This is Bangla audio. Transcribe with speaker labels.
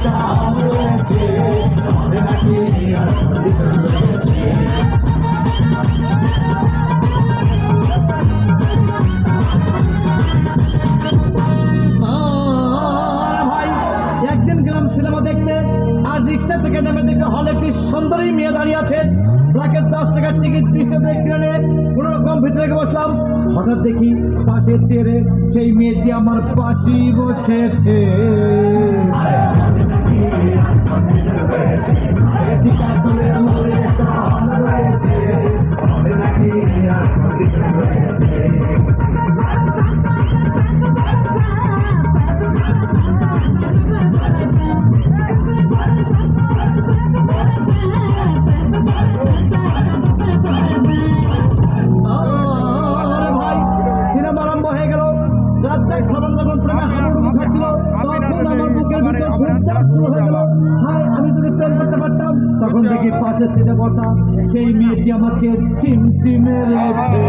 Speaker 1: একটা আম রয়েছে, হবে নাকি আর কন্ডিশন রয়েছে। একদিন গেলাম সিনেমা দেখতে, আর রিক্সা থেকে নেমে দেখে হলে একটি সুন্দরী মেয়ে দাঁড়িয়ে আছে। ব্ল্যাকের 10 টাকার টিকিট 20 টাকা কিনে কোনো রকম ভিতরে বসলাম। হঠাৎ দেখি পাশে চেয়ারে সেই মেয়েটি আমার পাশেই বসেছে। তখন দেখি পাশে সিটে বসা সেই মেয়েটি আমাকে চিমটি মেরেছে।